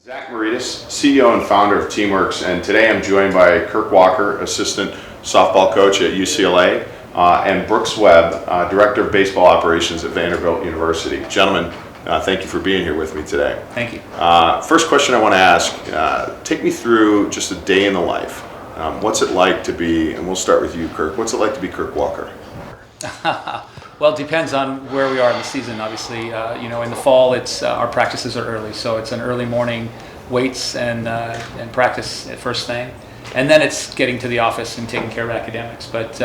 Maurides, CEO and founder of Teamworks, and today I'm joined by Kirk Walker, assistant softball coach at UCLA, and Webb, director of baseball operations at Vanderbilt University. Gentlemen, thank you for being here with me today. Thank you. First question I want to ask, take me through just a day in the life. What's it like to be, and we'll start with you, Kirk, what's it like to be Kirk Walker? Well, it depends on where we are in the season. Obviously, in the fall, it's our practices are early, so it's an early morning weights and practice at first thing, and then it's getting to the office and taking care of academics. But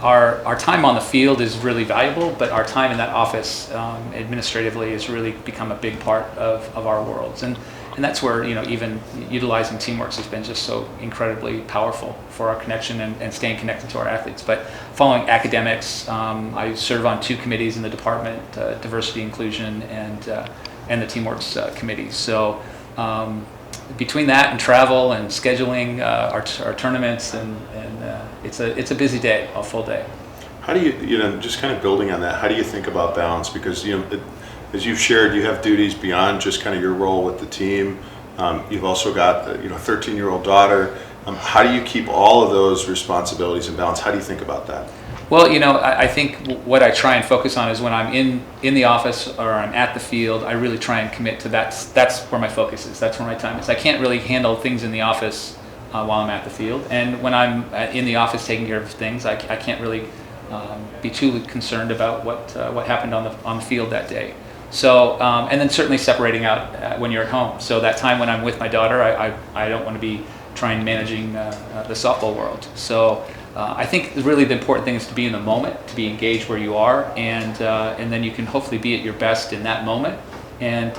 our time on the field is really valuable, but our time in that office administratively has really become a big part of our worlds, and that's where even utilizing Teamworks has been just so incredibly powerful for our connection and staying connected to our athletes. But following academics, I serve on 2 committees in the department, diversity, inclusion, and the Teamworks committee. So between that and travel and scheduling our tournaments, and it's a busy day, a full day. How do you, just kind of building on that, how do you think about balance? Because as you've shared, you have duties beyond just kind of your role with the team. You've also got a 13-year-old daughter. How do you keep all of those responsibilities in balance? How do you think about that? Well, I think what I try and focus on is when I'm in the office or I'm at the field, I really try and commit to that. That's where my focus is. That's where my time is. I can't really handle things in the office while I'm at the field. And when I'm in the office taking care of things, I can't really be too concerned about what happened on the field that day. So, and then certainly separating out when you're at home. So that time when I'm with my daughter, I don't want to be trying managing the softball world. So I think really the important thing is to be in the moment, to be engaged where you are, and then you can hopefully be at your best in that moment. And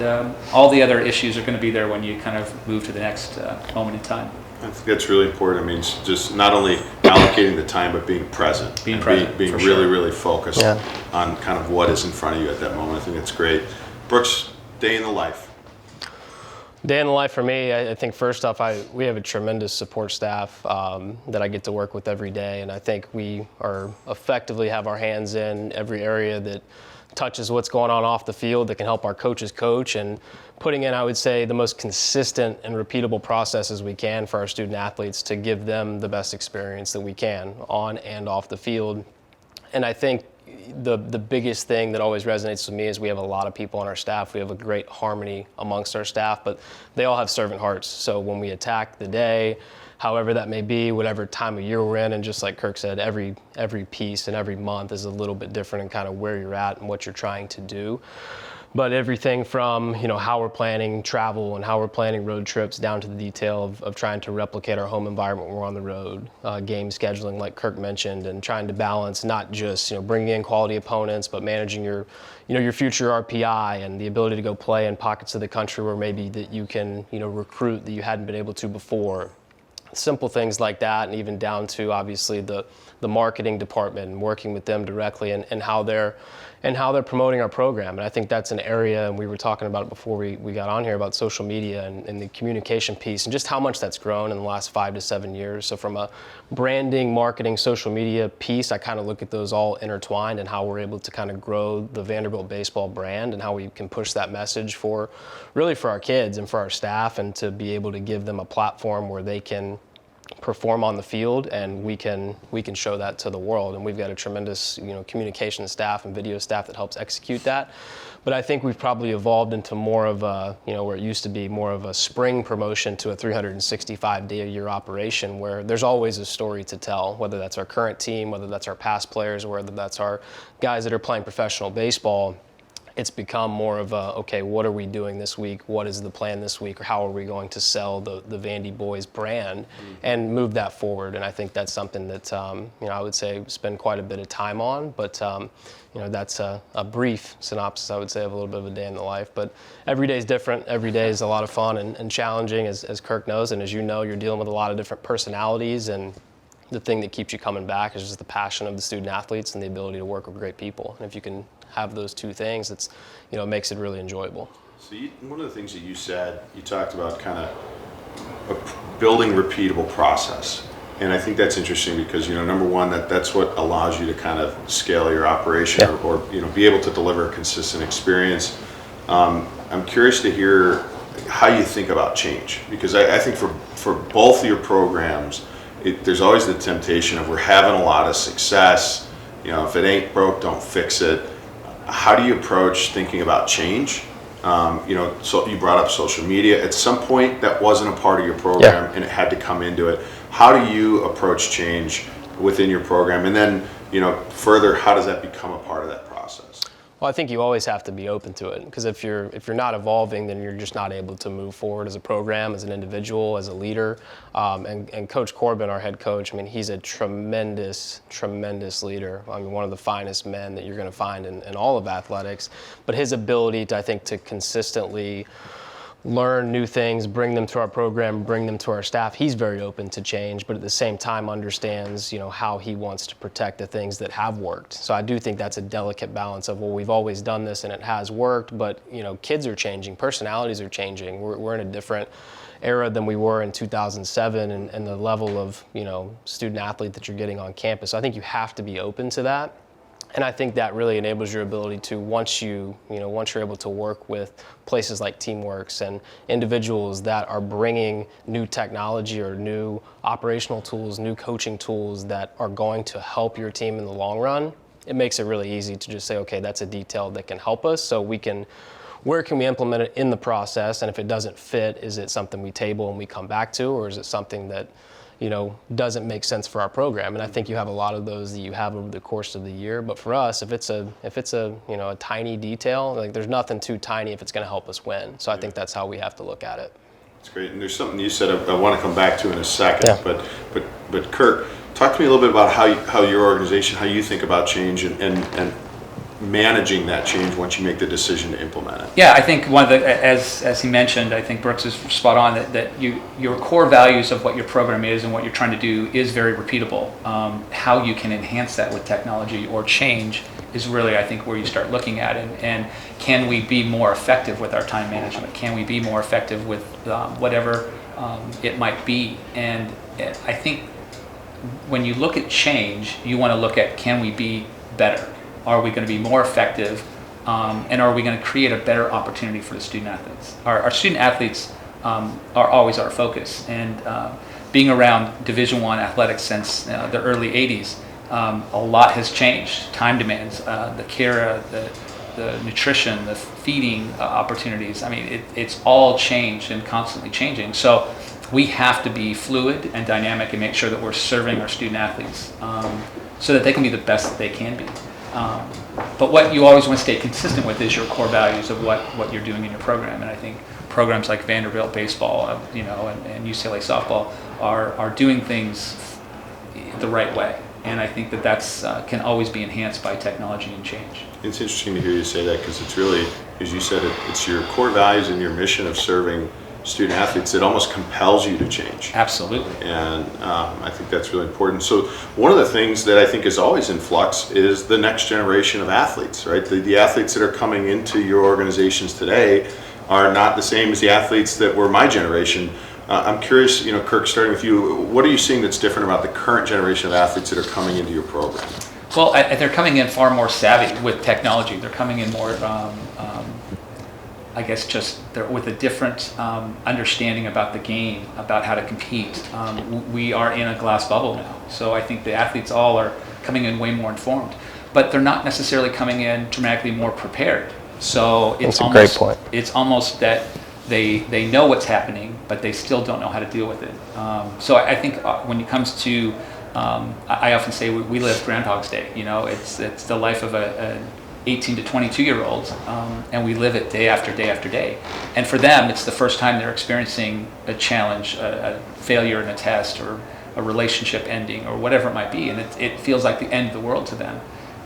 all the other issues are going to be there when you kind of move to the next moment in time. I think that's really important. I mean, just not only allocating the time, but being present. Being really, sure. really focused on kind of what is in front of you at that moment. I think that's great. Brooks, day in the life. Day in the life for me, I think first off, we have a tremendous support staff that I get to work with every day, and I think we are effectively have our hands in every area that touches what's going on off the field that can help our coaches coach, and putting in, I would say, the most consistent and repeatable processes we can for our student athletes to give them the best experience that we can on and off the field. And I think the biggest thing that always resonates with me is we have a lot of people on our staff. We have a great harmony amongst our staff, but they all have servant hearts. So when we attack the day, however that may be, whatever time of year we're in, and just like Kirk said, every piece and every month is a little bit different in kind of where you're at and what you're trying to do. But everything from how we're planning travel and how we're planning road trips down to the detail of trying to replicate our home environment when we're on the road, game scheduling like Kirk mentioned, and trying to balance not just bringing in quality opponents, but managing your future RPI and the ability to go play in pockets of the country where maybe that you can recruit that you hadn't been able to before. Simple things like that, and even down to obviously the marketing department and working with them directly and how they're promoting our program. And I think that's an area, and we were talking about it before we got on here, about social media and the communication piece and just how much that's grown in the last 5 to 7 years. So from a branding, marketing, social media piece, I kind of look at those all intertwined and how we're able to kind of grow the Vanderbilt baseball brand and how we can push that message for our kids and for our staff, and to be able to give them a platform where they can perform on the field, and we can show that to the world. And we've got a tremendous communication staff and video staff that helps execute that. But I think we've probably evolved into more of a where it used to be more of a spring promotion to a 365-day-a-year operation, where there's always a story to tell, whether that's our current team, whether that's our past players, or whether that's our guys that are playing professional baseball. It's become more of a, okay, what are we doing this week? What is the plan this week? Or how are we going to sell the Vandy Boys brand and move that forward? And I think that's something that, I would say spend quite a bit of time on. But, that's a brief synopsis, I would say, of a little bit of a day in the life. But every day is different. Every day is a lot of fun and challenging, as Kirk knows. And as you know, you're dealing with a lot of different personalities, and the thing that keeps you coming back is just the passion of the student athletes and the ability to work with great people. And if you can have those two things, it's it makes it really enjoyable. So one of the things that you said, you talked about kind of building repeatable process. And I think that's interesting because, number one, that's what allows you to kind of scale your operation or be able to deliver a consistent experience. I'm curious to hear how you think about change, because I think for both your programs, there's always the temptation of we're having a lot of success. If it ain't broke, don't fix it. How do you approach thinking about change? So you brought up social media. At some point, that wasn't a part of your program, and it had to come into it. How do you approach change within your program? And then, further, how does that become a part of that process? Well, I think you always have to be open to it, because if you're not evolving, then you're just not able to move forward as a program, as an individual, as a leader. And Coach Corbin, our head coach, he's a tremendous leader. One of the finest men that you're going to find in all of athletics. But his ability to consistently learn new things, bring them to our program, bring them to our staff. He's very open to change, but at the same time understands, how he wants to protect the things that have worked. So I do think that's a delicate balance of, well, we've always done this and it has worked, but kids are changing, personalities are changing. We're in a different era than we were in 2007, and the level of student athlete that you're getting on campus. So I think you have to be open to that. And I think that really enables your ability to, once you're able to work with places like Teamworks and individuals that are bringing new technology or new operational tools, new coaching tools that are going to help your team in the long run, it makes it really easy to just say, okay, that's a detail that can help us, so where can we implement it in the process? And if it doesn't fit, is it something we table and we come back to, or is it something that doesn't make sense for our program? And I think you have a lot of those that you have over the course of the year. But for us, if it's a tiny detail, there's nothing too tiny if it's going to help us win. So I think that's how we have to look at it. That's great. And there's something you said I want to come back to in a second. Yeah. But Kirk, talk to me a little bit about how your organization, how you think about change and managing that change once you make the decision to implement it. Yeah, I think one of the, as he mentioned, I think Brooks is spot on, that your core values of what your program is and what you're trying to do is very repeatable. How you can enhance that with technology or change is really, I think, where you start looking at it. And can we be more effective with our time management? Can we be more effective with whatever it might be? And I think when you look at change, you want to look at, can we be better? Are we going to be more effective? And are we going to create a better opportunity for the student athletes? Our student athletes are always our focus. And being around Division I athletics since the early 80s, a lot has changed. Time demands, the care, the nutrition, the feeding opportunities. It's all changed and constantly changing. So we have to be fluid and dynamic and make sure that we're serving our student athletes so that they can be the best that they can be. But what you always want to stay consistent with is your core values of what you're doing in your program. And I think programs like Vanderbilt baseball, and UCLA softball are doing things the right way. And I think that's can always be enhanced by technology and change. It's interesting to hear you say that, because it's really, as you said, it's your core values and your mission of serving student athletes that almost compels you to change. Absolutely. And I think that's really important. So one of the things that I think is always in flux is the next generation of athletes, right? The athletes that are coming into your organizations today are not the same as the athletes that were my generation. I'm curious, Kirk, starting with you, what are you seeing that's different about the current generation of athletes that are coming into your program? Well, they're coming in far more savvy with technology. They're coming in more I guess just with a different understanding about the game, about how to compete. We are in a glass bubble now, so I think the athletes all are coming in way more informed, but they're not necessarily coming in dramatically more prepared. So it's great point. It's almost that they know what's happening, but they still don't know how to deal with it. So I think when it comes to, I often say we live Groundhog's Day. It's the life of a 18 to 22-year-olds, and we live it day after day after day. And for them, it's the first time they're experiencing a challenge, a failure in a test, or a relationship ending, or whatever it might be, and it feels like the end of the world to them.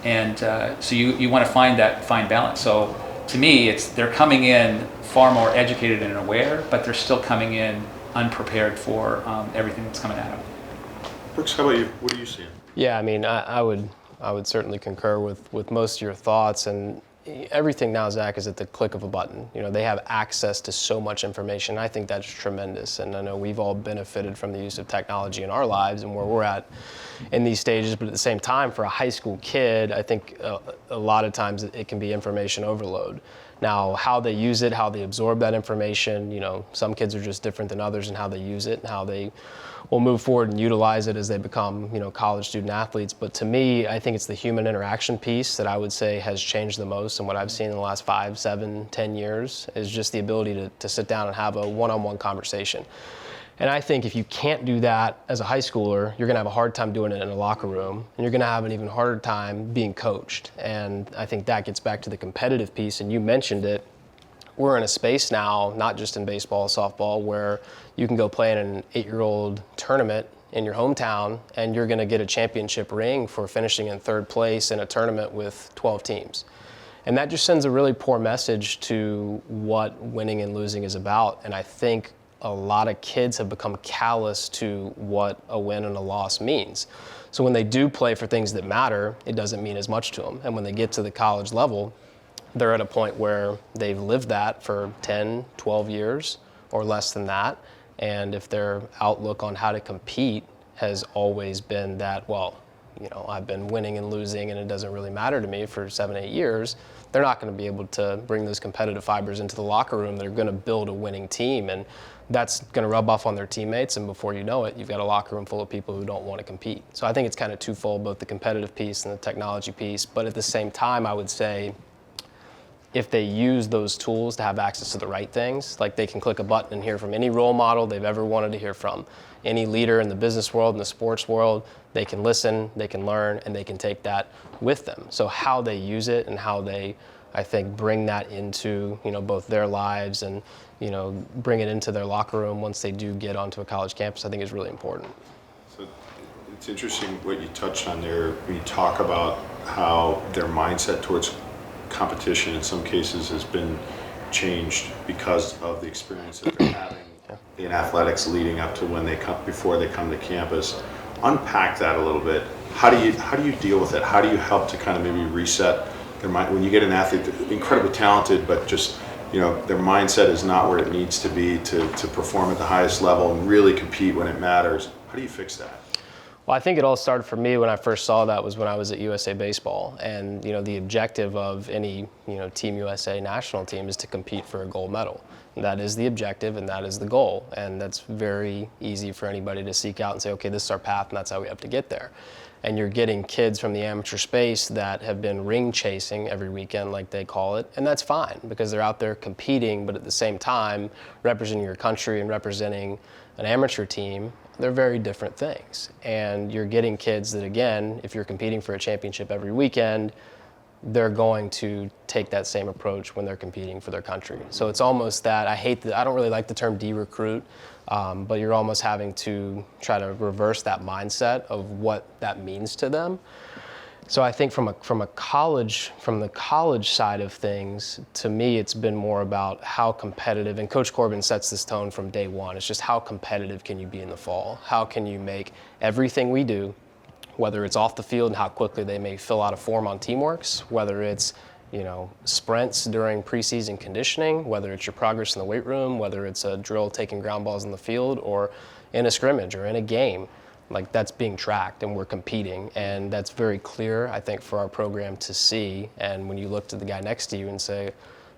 And so you want to find that fine balance. So to me, they're coming in far more educated and aware, but they're still coming in unprepared for everything that's coming at them. Brooks, how about you? What are you seeing? Yeah, I would certainly concur with most of your thoughts, and everything now, Zach, is at the click of a button. They have access to so much information. I think that's tremendous, and I know we've all benefited from the use of technology in our lives and where we're at in these stages, but at the same time, for a high school kid, I think a lot of times it can be information overload. Now, how they use it, how they absorb that information, some kids are just different than others in how they use it and how they will move forward and utilize it as they become, college student athletes. But to me, I think it's the human interaction piece that I would say has changed the most, and what I've seen in the last 5, 7, 10 years is just the ability to sit down and have a one-on-one conversation. And I think if you can't do that as a high schooler, you're going to have a hard time doing it in a locker room, and you're going to have an even harder time being coached. And I think that gets back to the competitive piece, and you mentioned it. We're in a space now, not just in baseball, softball, where you can go play in an 8-year-old tournament in your hometown, and you're going to get a championship ring for finishing in 3rd place in a tournament with 12 teams. And that just sends a really poor message to what winning and losing is about. And I think a lot of kids have become callous to what a win and a loss means. So when they do play for things that matter, it doesn't mean as much to them. And when they get to the college level, they're at a point where they've lived that for 10, 12 years or less than that. And if their outlook on how to compete has always been that, well, I've been winning and losing and it doesn't really matter to me for 7, 8 years, they're not going to be able to bring those competitive fibers into the locker room. They're going to build a winning team, and that's going to rub off on their teammates, and before you know it, you've got a locker room full of people who don't want to compete. So I think it's kind of twofold, both the competitive piece and the technology piece. But at the same time, I would say if they use those tools to have access to the right things, like they can click a button and hear from any role model they've ever wanted to hear from, any leader in the business world, in the sports world, they can listen, they can learn, and they can take that with them. So how they use it and how they, I think, bring that into, both their lives and, bring it into their locker room once they do get onto a college campus, I think is really important. So it's interesting what you touched on there when you talk about how their mindset towards competition in some cases has been changed because of the experience that they're having in athletics leading up to when they come, before they come to campus. Unpack that a little bit. How do you deal with it? How do you help to kind of maybe reset their mind when you get an athlete that's incredibly talented, but just their mindset is not where it needs to be to perform at the highest level and really compete when it matters? How do you fix that? Well, I think it all started for me when I first saw that was when I was at USA Baseball. And, the objective of any, Team USA national team is to compete for a gold medal. And that is the objective and that is the goal. And that's very easy for anybody to seek out and say, okay, this is our path and that's how we have to get there. And you're getting kids from the amateur space that have been ring chasing every weekend, like they call it. And that's fine because they're out there competing, but at the same time, representing your country and representing an amateur team, they're very different things. And you're getting kids that, again, if you're competing for a championship every weekend, they're going to take that same approach when they're competing for their country. So it's almost that, I don't really like the term de-recruit, but you're almost having to try to reverse that mindset of what that means to them. So I think from the college side of things, to me, it's been more about how competitive, and Coach Corbin sets this tone from day one. It's just how competitive can you be in the fall? How can you make everything we do, whether it's off the field and how quickly they may fill out a form on Teamworks, whether it's sprints during preseason conditioning, whether it's your progress in the weight room, whether it's a drill taking ground balls in the field or in a scrimmage or in a game. Like that's being tracked and we're competing, and that's very clear, I think, for our program to see. And when you look to the guy next to you and say,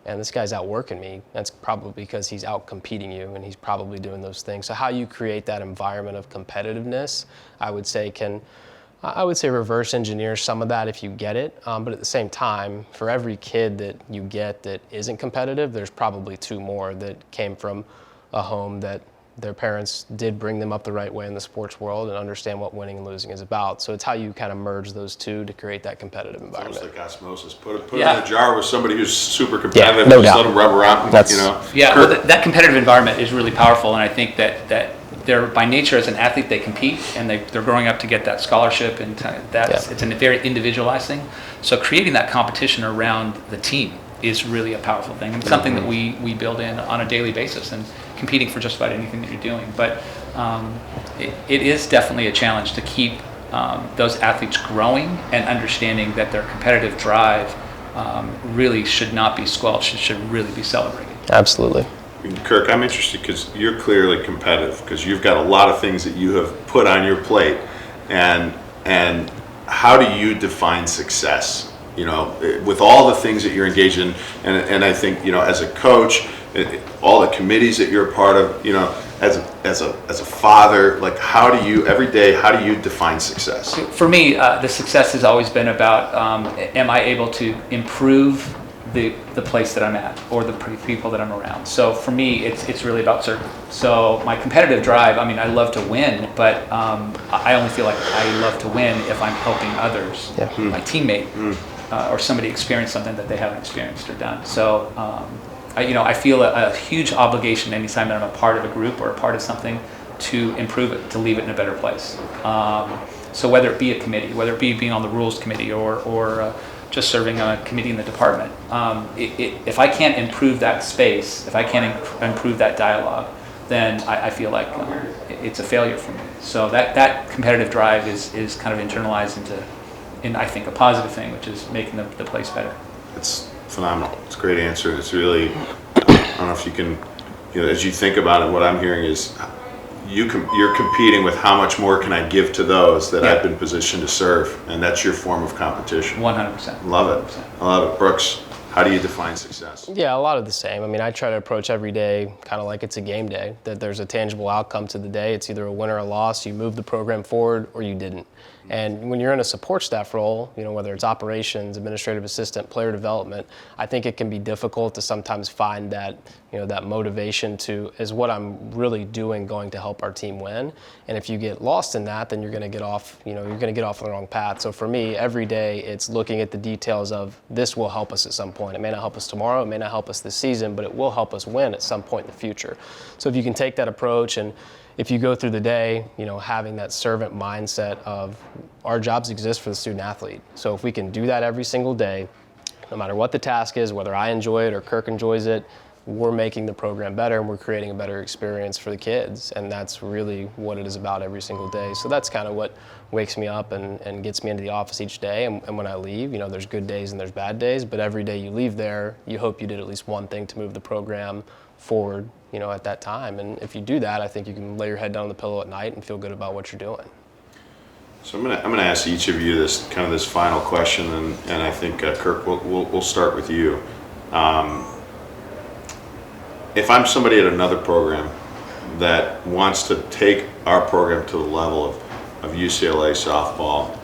and this guy's outworking me, that's probably because he's out competing you and he's probably doing those things. So how you create that environment of competitiveness, I would say reverse engineer some of that if you get it. But at the same time, for every kid that you get that isn't competitive, there's probably 2 more that came from a home that their parents did bring them up the right way in the sports world and understand what winning and losing is about. So it's how you kind of merge those two to create that competitive environment. It's almost like osmosis. Put it in a jar with somebody who's super competitive. Yeah, no and just doubt. let them rub around. Yeah, well, that competitive environment is really powerful, and I think that they're by nature as an athlete they compete, and they're growing up to get that scholarship, and it's a very individualized thing. So creating that competition around the team is really a powerful thing. It's something that we build in on a daily basis, and competing for just about anything that you're doing. But it is definitely a challenge to keep those athletes growing and understanding that their competitive drive really should not be squelched. It should really be celebrated. Absolutely. Kirk, I'm interested because you're clearly competitive because you've got a lot of things that you have put on your plate. And how do you define success with all the things that you're engaged in, and I think, as a coach, all the committees that you're a part of, as a father, like every day, how do you define success? For me, the success has always been about, am I able to improve the place that I'm at or the people that I'm around? So for me, it's really about serving. So my competitive drive, I love to win, but I only feel like I love to win if I'm helping others, my teammate, or somebody experience something that they haven't experienced or done. So I feel a huge obligation anytime that I'm a part of a group or a part of something to improve it, to leave it in a better place. So whether it be a committee, whether it be being on the rules committee or just serving on a committee in the department, if I can't improve that space, if I can't improve that dialogue, then I feel like it's a failure for me. So that competitive drive is kind of internalized into I think a positive thing, which is making the place better. It's phenomenal. It's a great answer. It's really, I don't know if you can, as you think about it, what I'm hearing is you're competing with how much more can I give to those that I've been positioned to serve, and that's your form of competition. 100%. Love it. I love it. Brooks, how do you define success? Yeah, a lot of the same. I try to approach every day kind of like it's a game day, that there's a tangible outcome to the day. It's either a win or a loss. You moved the program forward or you didn't. And when you're in a support staff role, whether it's operations, administrative assistant, player development, I think it can be difficult to sometimes find that, that motivation is what I'm really doing going to help our team win. And if you get lost in that, then you're going to get off, you're going to get off on the wrong path. So for me, every day it's looking at the details of this will help us at some point. It may not help us tomorrow, it may not help us this season, but it will help us win at some point in the future. So if you can take that approach, and if you go through the day, having that servant mindset of our jobs exist for the student athlete. So if we can do that every single day, no matter what the task is, whether I enjoy it or Kirk enjoys it, we're making the program better and we're creating a better experience for the kids. And that's really what it is about every single day. So that's kind of what wakes me up and gets me into the office each day. And when I leave, there's good days and there's bad days, but every day you leave there, you hope you did at least one thing to move the program forward, at that time. And if you do that, I think you can lay your head down on the pillow at night and feel good about what you're doing. So I'm gonna ask each of you this final question, and I think Kirk, we'll start with you. If I'm somebody at another program that wants to take our program to the level of UCLA softball,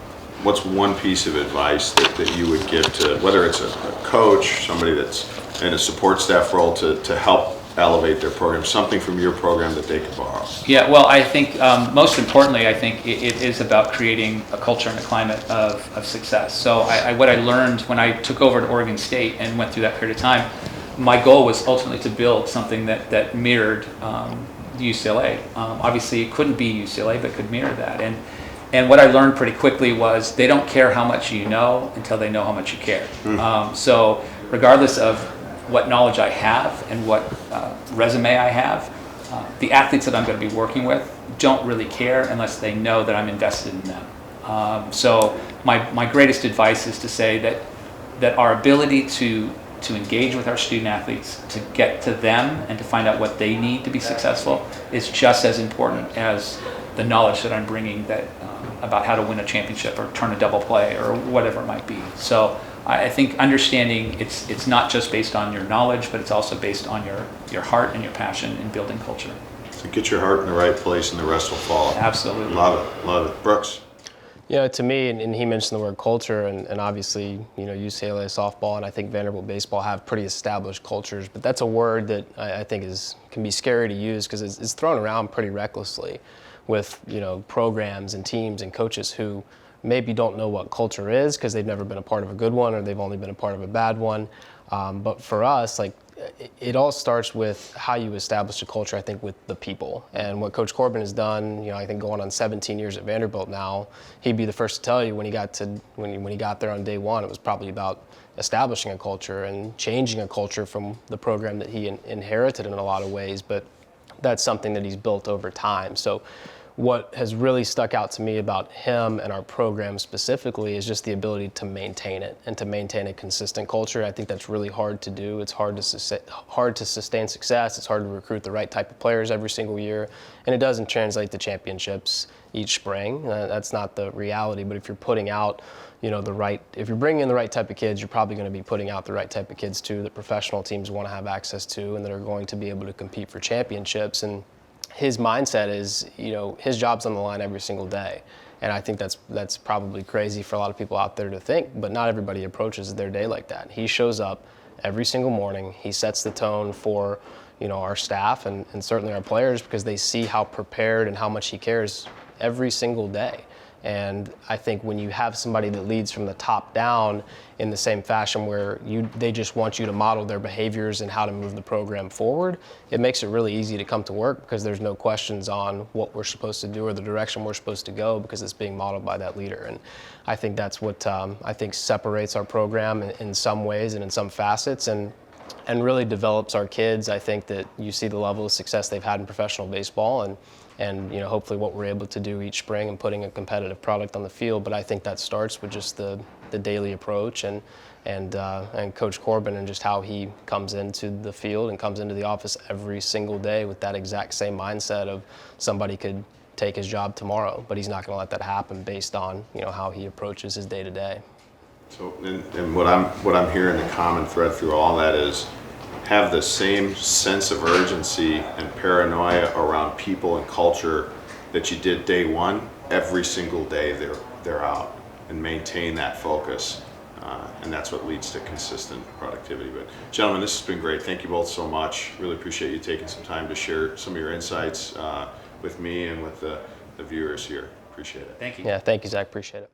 what's one piece of advice that you would give to, whether it's a coach, somebody that's in a support staff role, to help elevate their program, something from your program that they could borrow? Yeah, well, I think most importantly, I think it is about creating a culture and a climate of success. So what I learned when I took over at Oregon State and went through that period of time, my goal was ultimately to build something that mirrored UCLA. Obviously, it couldn't be UCLA, but could mirror that. And what I learned pretty quickly was they don't care how much you know until they know how much you care. So regardless of what knowledge I have and what resume I have, the athletes that I'm going to be working with don't really care unless they know that I'm invested in them. So my greatest advice is to say that our ability to engage with our student athletes, to get to them and to find out what they need to be successful is just as important as the knowledge that I'm bringing about how to win a championship or turn a double play or whatever it might be. So I think understanding it's not just based on your knowledge, but it's also based on your heart and your passion in building culture. So get your heart in the right place and the rest will follow. Absolutely. Love it. Brooks? To me, and he mentioned the word culture, and obviously, UCLA softball and I think Vanderbilt baseball have pretty established cultures, but that's a word that I think can be scary to use because it's thrown around pretty recklessly with, programs and teams and coaches who maybe don't know what culture is because they've never been a part of a good one or they've only been a part of a bad one. But for us, it all starts with how you establish a culture, I think, with the people. And what Coach Corbin has done, I think going on 17 years at Vanderbilt now, he'd be the first to tell you when he got there on day one, it was probably about establishing a culture and changing a culture from the program that he inherited in a lot of ways. But that's something that he's built over time. So what has really stuck out to me about him and our program specifically is just the ability to maintain it and to maintain a consistent culture. I think that's really hard to do. It's hard to sustain success. It's hard to recruit the right type of players every single year, and it doesn't translate to championships each spring. That's not the reality. But if you're putting out, if you're bringing in the right type of kids, you're probably going to be putting out the right type of kids too that professional teams want to have access to and that are going to be able to compete for championships. And his mindset is, his job's on the line every single day. And I think that's probably crazy for a lot of people out there to think, but not everybody approaches their day like that. He shows up every single morning. He sets the tone for, our staff and certainly our players, because they see how prepared and how much he cares every single day. And I think when you have somebody that leads from the top down in the same fashion where they just want you to model their behaviors and how to move the program forward, it makes it really easy to come to work because there's no questions on what we're supposed to do or the direction we're supposed to go because it's being modeled by that leader. And I think that's what I think separates our program in some ways and in some facets and really develops our kids. I think that you see the level of success they've had in professional baseball and hopefully what we're able to do each spring and putting a competitive product on the field. But I think that starts with just the daily approach and Coach Corbin and just how he comes into the field and comes into the office every single day with that exact same mindset of somebody could take his job tomorrow, but he's not going to let that happen based on how he approaches his day to day. So, and what I'm hearing, the common thread through all that is have the same sense of urgency and paranoia around people and culture that you did day one. Every single day they're out, and maintain that focus, and that's what leads to consistent productivity. But gentlemen, this has been great. Thank you both so much. Really appreciate you taking some time to share some of your insights with me and with the viewers here. Appreciate it. Thank you. Yeah, thank you, Zach. Appreciate it.